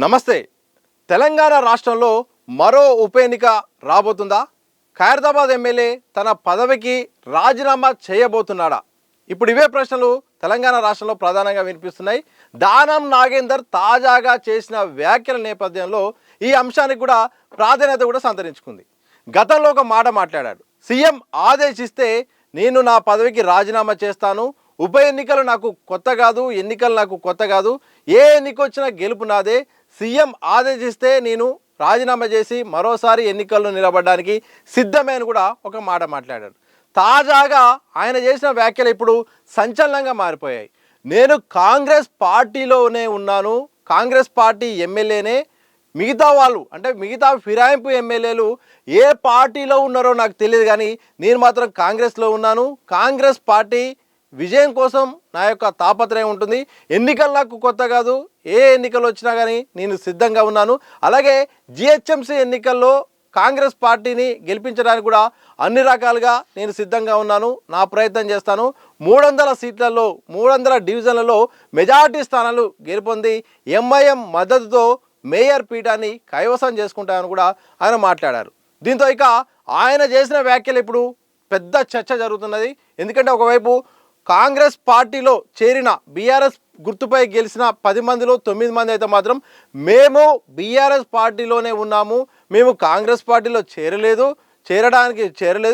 నమస్తే. తెలంగాణ రాష్ట్రంలో మరో ఉప ఎన్నిక రాబోతుందా? ఖైరతాబాద్ ఎమ్మెల్యే తన పదవికి రాజీనామా చేయబోతున్నాడా? ఇప్పుడు ఇవే ప్రశ్నలు తెలంగాణ రాష్ట్రంలో ప్రధానంగా వినిపిస్తున్నాయి. దానం నాగేందర్ తాజాగా చేసిన వ్యాఖ్యల నేపథ్యంలో ఈ అంశానికి కూడా ప్రాధాన్యత కూడా సంతరించుకుంది. గతంలో ఒక మాట మాట్లాడాడు. సీఎం ఆదేశిస్తే నేను నా పదవికి రాజీనామా చేస్తాను. ఉప ఎన్నికలు నాకు కొత్త కాదు, ఎన్నికలు నాకు కొత్త కాదు, ఏ ఎన్నిక వచ్చినా గెలుపు నాదే. సీఎం ఆదేశిస్తే నేను రాజీనామా చేసి మరోసారి ఎన్నికల్లో నిలబడడానికి సిద్ధమే అని కూడా ఒక మాట మాట్లాడాడు. తాజాగా ఆయన చేసిన వ్యాఖ్యలు ఇప్పుడు సంచలనంగా మారిపోయాయి. నేను కాంగ్రెస్ పార్టీలోనే ఉన్నాను, కాంగ్రెస్ పార్టీ ఎమ్మెల్యేనే. మిగతా వాళ్ళు అంటే మిగతా ఫిరాయింపు ఎమ్మెల్యేలు ఏ పార్టీలో ఉన్నారో నాకు తెలియదు, కానీ నేను మాత్రం కాంగ్రెస్లో ఉన్నాను. కాంగ్రెస్ పార్టీ విజయం కోసం నా యొక్క తాపత్రయం ఉంటుంది. ఎన్నికలు నాకు కొత్త కాదు, ఏ ఎన్నికలు వచ్చినా కానీ నేను సిద్ధంగా ఉన్నాను. అలాగే జిహెచ్ఎంసీ ఎన్నికల్లో కాంగ్రెస్ పార్టీని గెలిపించడానికి కూడా అన్ని రకాలుగా నేను సిద్ధంగా ఉన్నాను. నా ప్రయత్నం చేస్తాను. 300 సీట్లలో 300 డివిజన్లలో మెజార్టీ స్థానాలు గెలుపొంది ఎంఐఎం మద్దతుతో మేయర్ పీఠాన్ని కైవసం చేసుకుంటానని కూడా ఆయన మాట్లాడారు. దీంతో ఇక ఆయన చేసిన వ్యాఖ్యలు ఇప్పుడు పెద్ద చర్చ జరుగుతున్నది. ఎందుకంటే ఒకవైపు కాంగ్రెస్ పార్టీలో చేరిన బీఆర్ఎస్ గుర్తుపై గెలిచిన 10 మందిలో 9 మంది అయితే మాత్రం మేము బీఆర్ఎస్ పార్టీలోనే ఉన్నాము, మేము కాంగ్రెస్ పార్టీలో చేరలేదు,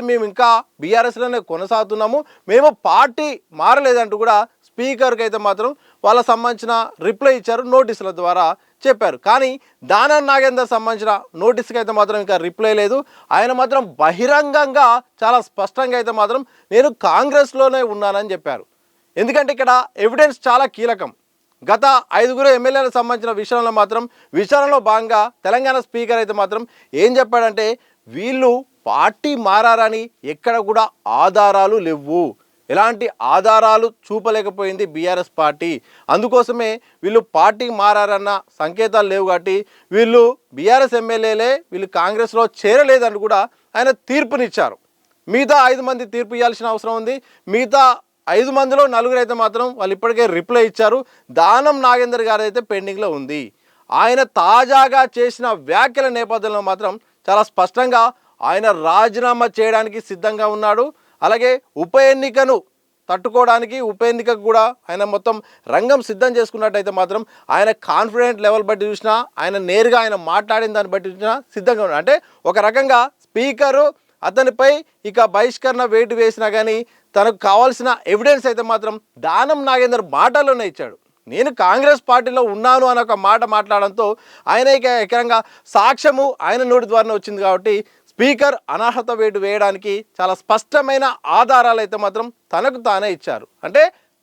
మేము ఇంకా బీఆర్ఎస్లోనే కొనసాగుతున్నాము, మేము పార్టీ మారలేదంటూ కూడా స్పీకర్కి అయితే మాత్రం వాళ్ళకు సంబంధించిన రిప్లై ఇచ్చారు, నోటీసుల ద్వారా చెప్పారు. కానీ దానం నాగేందర్ సంబంధించిన నోటీస్కి అయితే మాత్రం ఇంకా రిప్లై లేదు. ఆయన మాత్రం బహిరంగంగా చాలా స్పష్టంగా అయితే మాత్రం నేను కాంగ్రెస్లోనే ఉన్నానని చెప్పారు. ఎందుకంటే ఇక్కడ ఎవిడెన్స్ చాలా కీలకం. గత 5 ఎమ్మెల్యేలకు సంబంధించిన విషయంలో భాగంగా తెలంగాణ స్పీకర్ అయితే మాత్రం ఏం చెప్పాడంటే వీళ్ళు పార్టీ మారని ఎక్కడ కూడా ఆధారాలు లేవు, ఎలాంటి ఆధారాలు చూపలేకపోయింది బీఆర్ఎస్ పార్టీ, అందుకోసమే వీళ్ళు పార్టీ మారన్న సంకేతాలు లేవు కాబట్టి వీళ్ళు బీఆర్ఎస్ ఎమ్మెల్యేలే, వీళ్ళు కాంగ్రెస్లో చేరలేదని కూడా ఆయన తీర్పునిచ్చారు. మిగతా 5 మంది తీర్పు ఇవ్వాల్సిన అవసరం ఉంది. మిగతా 5 మందిలో 4 అయితే మాత్రం వాళ్ళు ఇప్పటికే రిప్లై ఇచ్చారు. దానం నాగేందర్ గారు అయితే పెండింగ్లో ఉంది. ఆయన తాజాగా చేసిన వ్యాఖ్యల నేపథ్యంలో మాత్రం చాలా స్పష్టంగా ఆయన రాజీనామా చేయడానికి సిద్ధంగా ఉన్నాడు. అలాగే ఉప ఎన్నికను తట్టుకోవడానికి ఉప ఎన్నికకు కూడా ఆయన మొత్తం రంగం సిద్ధం చేసుకున్నట్టయితే మాత్రం ఆయన కాన్ఫిడెంట్ లెవెల్ బట్టి చూసినా, ఆయన నేరుగా ఆయన మాట్లాడిన దాన్ని బట్టి చూసినా సిద్ధంగా ఉన్నాడు. అంటే ఒక రకంగా స్పీకరు అతనిపై ఇక బహిష్కరణ వేటు వేసినా కానీ తనకు కావాల్సిన ఎవిడెన్స్ అయితే మాత్రం దానం నాగేందర్ మాటల్లోనే ఇచ్చాడు. నేను కాంగ్రెస్ పార్టీలో ఉన్నాను అని ఒక మాట మాట్లాడడంతో ఆయన ఇక ఏకంగా సాక్ష్యము ఆయన నోటి ద్వారానే వచ్చింది కాబట్టి స్పీకర్ అనర్హత వేటు వేయడానికి చాలా స్పష్టమైన ఆధారాలు అయితే మాత్రం తనకు తానే ఇచ్చారు. అంటే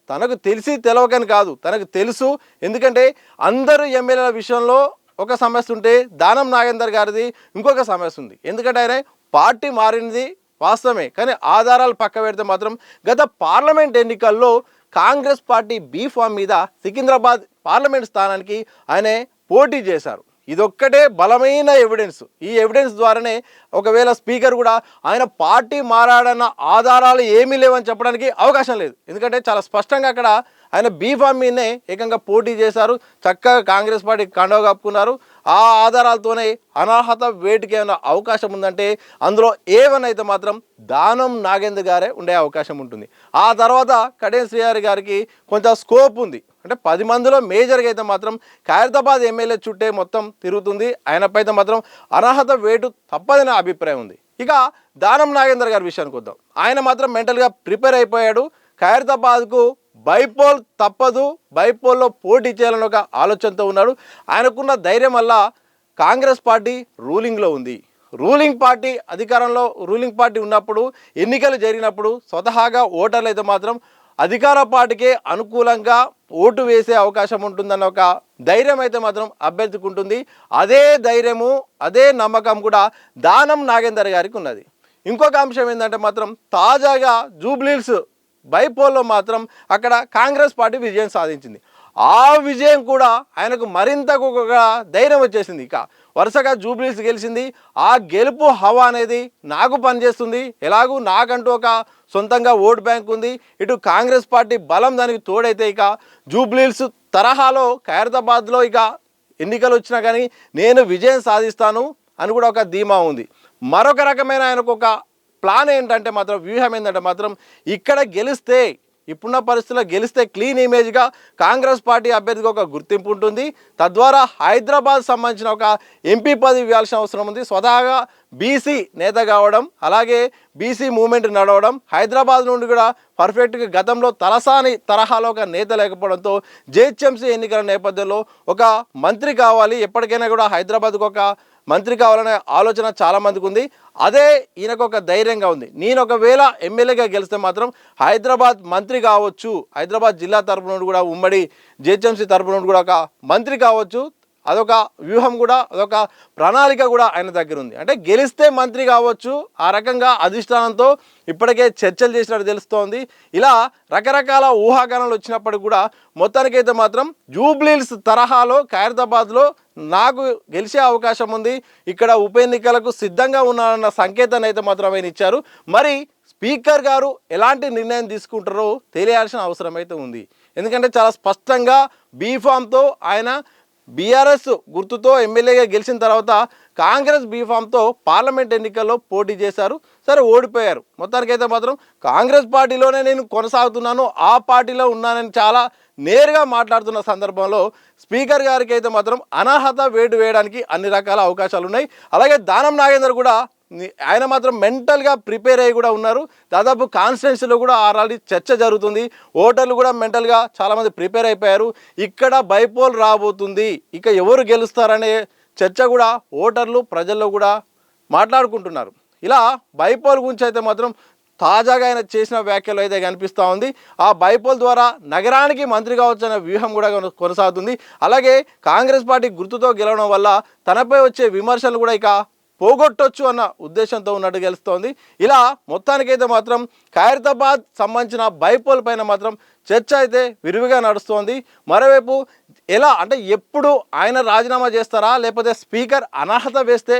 తనకు తెలిసి తెలవకని కాదు, తనకు తెలుసు. ఎందుకంటే అందరూ ఎమ్మెల్యేల విషయంలో ఒక సమస్య ఉంటే దానం నాగేందర్ గారిది ఇంకొక సమస్య ఉంది. ఎందుకంటే ఆయన పార్టీ మారినది వాస్తవమే, కానీ ఆధారాలు పక్క పెడితే మాత్రం గత పార్లమెంట్ ఎన్నికల్లో కాంగ్రెస్ పార్టీ బీ ఫామ్ మీద సికింద్రాబాద్ పార్లమెంట్ స్థానానికి ఆయన పోటీ చేశారు. ఇదొక్కటే బలమైన ఎవిడెన్స్. ఈ ఎవిడెన్స్ ద్వారానే ఒకవేళ స్పీకర్ కూడా ఆయన పార్టీ మారాడన్న ఆధారాలు ఏమీ లేవని చెప్పడానికి అవకాశం లేదు. ఎందుకంటే చాలా స్పష్టంగా అక్కడ ఆయన బీఫామ్ మీదనే ఏకంగా పోటీ చేశారు, చక్కగా కాంగ్రెస్ పార్టీ కండవ కప్పుకున్నారు. ఆ ఆధారాలతోనే అనర్హత వేటుకి ఏమైనా అవకాశం ఉందంటే అందులో ఏవనైతే మాత్రం దానం నాగేందర్ గారే ఉండే అవకాశం ఉంటుంది. ఆ తర్వాత కడియం శ్రీహరి గారికి కొంత స్కోప్ ఉంది. అంటే 10 మందిలో మేజర్గా అయితే మాత్రం ఖైరతాబాద్ ఎమ్మెల్యే చుట్టే మొత్తం తిరుగుతుంది. ఆయనపై అయితే మాత్రం అనర్హత వేటు తప్పదని అభిప్రాయం ఉంది. ఇక దానం నాగేందర్ గారి విషయానికి వద్దాం. ఆయన మాత్రం మెంటల్గా ప్రిపేర్ అయిపోయాడు. ఖైరతాబాద్కు బైపోల్ తప్పదు, బైపోల్లో పోటీ చేయాలని ఒక ఆలోచనతో ఉన్నాడు. ఆయనకున్న ధైర్యం వల్ల కాంగ్రెస్ పార్టీ రూలింగ్లో ఉంది. రూలింగ్ పార్టీ ఉన్నప్పుడు ఎన్నికలు జరిగినప్పుడు స్వతహాగా ఓటర్లు అయితే మాత్రం అధికార పార్టీకే అనుకూలంగా ఓటు వేసే అవకాశం ఉంటుందన్న ఒక ధైర్యం అయితే మాత్రం అభ్యర్థికి ఉంటుంది. అదే ధైర్యము, అదే నమ్మకం కూడా దానం నాగేందర్ గారికి ఉన్నది. ఇంకొక అంశం ఏంటంటే మాత్రం తాజాగా జూబ్లీహిల్స్ బైపోల్లో మాత్రం అక్కడ కాంగ్రెస్ పార్టీ విజయం సాధించింది. ఆ విజయం కూడా ఆయనకు మరింత ఒక ధైర్యం వచ్చేసింది. ఇక వరుసగా జూబ్లీహిల్స్ గెలిచింది. ఆ గెలుపు హవా అనేది నాకు పనిచేస్తుంది, ఎలాగూ నాకంటూ ఒక సొంతంగా ఓటు బ్యాంక్ ఉంది, ఇటు కాంగ్రెస్ పార్టీ బలం దానికి తోడైతే ఇక జూబ్లీహిల్స్ తరహాలో ఖైరతాబాద్లో ఇక ఎన్నికలు వచ్చినా కానీ నేను విజయం సాధిస్తాను అని కూడా ఒక ధీమా ఉంది. మరొక రకమైన ఆయనకు ఒక ప్లాన్ ఏంటంటే మాత్రం, వ్యూహం ఏంటంటే మాత్రం, ఇక్కడ గెలిస్తే, ఇప్పుడున్న పరిస్థితుల్లో గెలిస్తే క్లీన్ ఇమేజ్గా కాంగ్రెస్ పార్టీ అభ్యర్థికి ఒక గుర్తింపు ఉంటుంది. తద్వారా హైదరాబాద్ సంబంధించిన ఒక ఎంపీ పదవి ఇవ్వాల్సిన అవసరం ఉంది. స్వతహాగా బీసీ నేత కావడం, అలాగే బీసీ మూవ్మెంట్ నడవడం, హైదరాబాద్ నుండి కూడా పర్ఫెక్ట్గా గతంలో తలసాని తరహాలో ఒక నేత లేకపోవడంతో జిహెచ్ఎంసీ ఎన్నికల నేపథ్యంలో ఒక మంత్రి కావాలి, ఎప్పటికైనా కూడా హైదరాబాద్కు ఒక మంత్రి కావాలనే ఆలోచన చాలామందికి ఉంది. అదే ఈయనకు ఒక ధైర్యంగా ఉంది. నేను ఒకవేళ ఎమ్మెల్యేగా గెలిస్తే మాత్రం హైదరాబాద్ మంత్రి కావచ్చు, హైదరాబాద్ జిల్లా తరపు నుండి కూడా ఉమ్మడి జిహెచ్ఎంసీ తరపు నుండి కూడా ఒక మంత్రి కావచ్చు. అదొక వ్యూహం కూడా, అదొక ప్రణాళిక కూడా ఆయన దగ్గర ఉంది. అంటే గెలిస్తే మంత్రి కావచ్చు, ఆ రకంగా అధిష్టానంతో ఇప్పటికే చర్చలు చేసినట్టు తెలుస్తోంది. ఇలా రకరకాల ఊహాగానాలు వచ్చినప్పటికి కూడా మొత్తానికైతే మాత్రం జూబ్లీహిల్స్ తరహాలో ఖైరతాబాద్లో నాకు గెలిచే అవకాశం ఉంది, ఇక్కడ ఉప ఎన్నికలకు సిద్ధంగా ఉన్నారన్న సంకేతాన్ని అయితే మాత్రం ఆయన ఇచ్చారు. మరి స్పీకర్ గారు ఎలాంటి నిర్ణయం తీసుకుంటారో తెలియాల్సిన అవసరం అయితే ఉంది. ఎందుకంటే చాలా స్పష్టంగా బీఫామ్తో ఆయన బీఆర్ఎస్ గుర్తుతో ఎమ్మెల్యేగా గెలిచిన తర్వాత కాంగ్రెస్ బీఫామ్తో పార్లమెంట్ ఎన్నికల్లో పోటీ చేశారు. సరే, ఓడిపోయారు. మొత్తానికైతే మాత్రం కాంగ్రెస్ పార్టీలోనే నేను కొనసాగుతున్నాను, ఆ పార్టీలో ఉన్నానని చాలా నేరుగా మాట్లాడుతున్న సందర్భంలో స్పీకర్ గారికి అయితే మాత్రం అనర్హత వేటు వేయడానికి అన్ని రకాల అవకాశాలు ఉన్నాయి. అలాగే దానం నాగేందర్ కూడా ఆయన మాత్రం మెంటల్గా ప్రిపేర్ అయ్యి కూడా ఉన్నారు. దాదాపు కాన్స్టిట్యున్సీలో కూడా ఆల్రెడీ చర్చ జరుగుతుంది. ఓటర్లు కూడా మెంటల్గా చాలామంది ప్రిపేర్ అయిపోయారు. ఇక్కడ బైపోల్ రాబోతుంది, ఇక ఎవరు గెలుస్తారనే చర్చ కూడా ఓటర్లు ప్రజల్లో కూడా మాట్లాడుకుంటున్నారు. ఇలా బైపోల్ గురించి అయితే మాత్రం తాజాగా ఆయన చేసిన వ్యాఖ్యలు అయితే కనిపిస్తూ ఉంది. ఆ బైపోల్ ద్వారా నగరానికి మంత్రి కావచ్చు అనే వ్యూహం కూడా కొనసాగుతుంది. అలాగే కాంగ్రెస్ పార్టీ గుర్తుతో గెలవడం వల్ల తనపై వచ్చే విమర్శలు కూడా ఇక పోగొట్టొచ్చు అన్న ఉద్దేశంతో ఉన్నట్టు గెలుస్తోంది. ఇలా మొత్తానికైతే మాత్రం ఖైరతాబాద్ సంబంధించిన బైపోల్ పైన మాత్రం చర్చ అయితే విరివిగా నడుస్తోంది. మరోవైపు ఎలా అంటే ఎప్పుడు ఆయన రాజీనామా చేస్తారా, లేకపోతే స్పీకర్ అనర్హత వేస్తే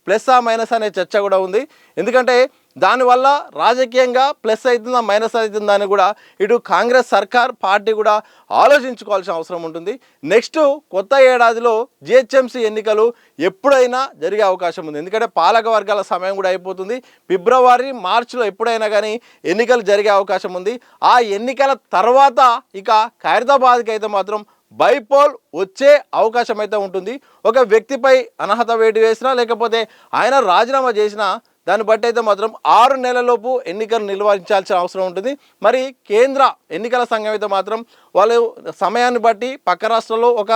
ప్లస్సా మైనస్ అనే చర్చ కూడా ఉంది. ఎందుకంటే దానివల్ల రాజకీయంగా ప్లస్ అవుతుందా మైనస్ అవుతుందా అని కూడా ఇటు కాంగ్రెస్ సర్కార్ పార్టీ కూడా ఆలోచించుకోవాల్సిన అవసరం ఉంటుంది. నెక్స్ట్ కొత్త ఏడాదిలో జిహెచ్ఎంసీ ఎన్నికలు ఎప్పుడైనా జరిగే అవకాశం ఉంది. ఎందుకంటే పాలక వర్గాల సమయం కూడా అయిపోతుంది. ఫిబ్రవరి మార్చిలో ఎప్పుడైనా కానీ ఎన్నికలు జరిగే అవకాశం ఉంది. ఆ ఎన్నికల తర్వాత ఇక ఖైరతాబాద్కి అయితే మాత్రం బైపోల్ వచ్చే అవకాశం అయితే ఉంటుంది. ఒక వ్యక్తిపై అనర్హత వేటు వేసినా, లేకపోతే ఆయన రాజీనామా చేసినా దాన్ని బట్టి అయితే మాత్రం 6 నెలలలోపు ఎన్నికలు నిర్వహించాల్సిన అవసరం ఉంటుంది. మరి కేంద్ర ఎన్నికల సంఘం అయితే మాత్రం వాళ్ళు సమయాన్ని బట్టి పక్క రాష్ట్రంలో ఒక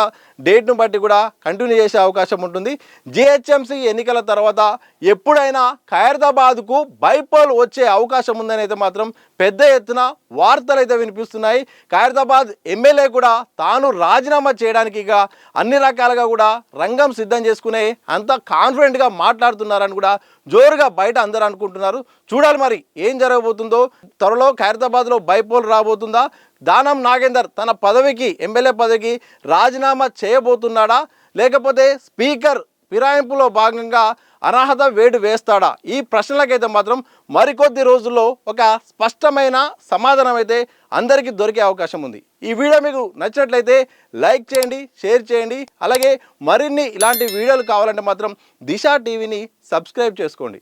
డేట్ను బట్టి కూడా కంటిన్యూ చేసే అవకాశం ఉంటుంది. జిహెచ్ఎంసీ ఎన్నికల తర్వాత ఎప్పుడైనా ఖైరతాబాద్కు బైపోల్ వచ్చే అవకాశం ఉందని అయితే మాత్రం పెద్ద ఎత్తున వార్తలు అయితే వినిపిస్తున్నాయి. ఖైరతాబాద్ ఎమ్మెల్యే కూడా తాను రాజీనామా చేయడానికి ఇక అన్ని రకాలుగా కూడా రంగం సిద్ధం చేసుకునే అంత కాన్ఫిడెంట్గా మాట్లాడుతున్నారని కూడా జోరుగా బయట అందరూ అనుకుంటున్నారు. చూడాలి మరి ఏం జరగబోతుందో. త్వరలో ఖైరతాబాద్లో బైపోల్ రాబోతుందా, దానం నాగేందర్ తన పదవికి, ఎమ్మెల్యే పదవికి రాజీనామా చేయబోతున్నాడా, లేకపోతే స్పీకర్ ఫిరాయింపులో భాగంగా అనర్హత వేటు వేస్తాడా? ఈ ప్రశ్నలకైతే మాత్రం మరికొద్ది రోజుల్లో ఒక స్పష్టమైన సమాధానం అయితే అందరికీ దొరికే అవకాశం ఉంది. ఈ వీడియో మీకు నచ్చినట్లయితే లైక్ చేయండి, షేర్ చేయండి. అలాగే మరిన్ని ఇలాంటి వీడియోలు కావాలంటే మాత్రం దిశ టీవీని సబ్స్క్రైబ్ చేసుకోండి.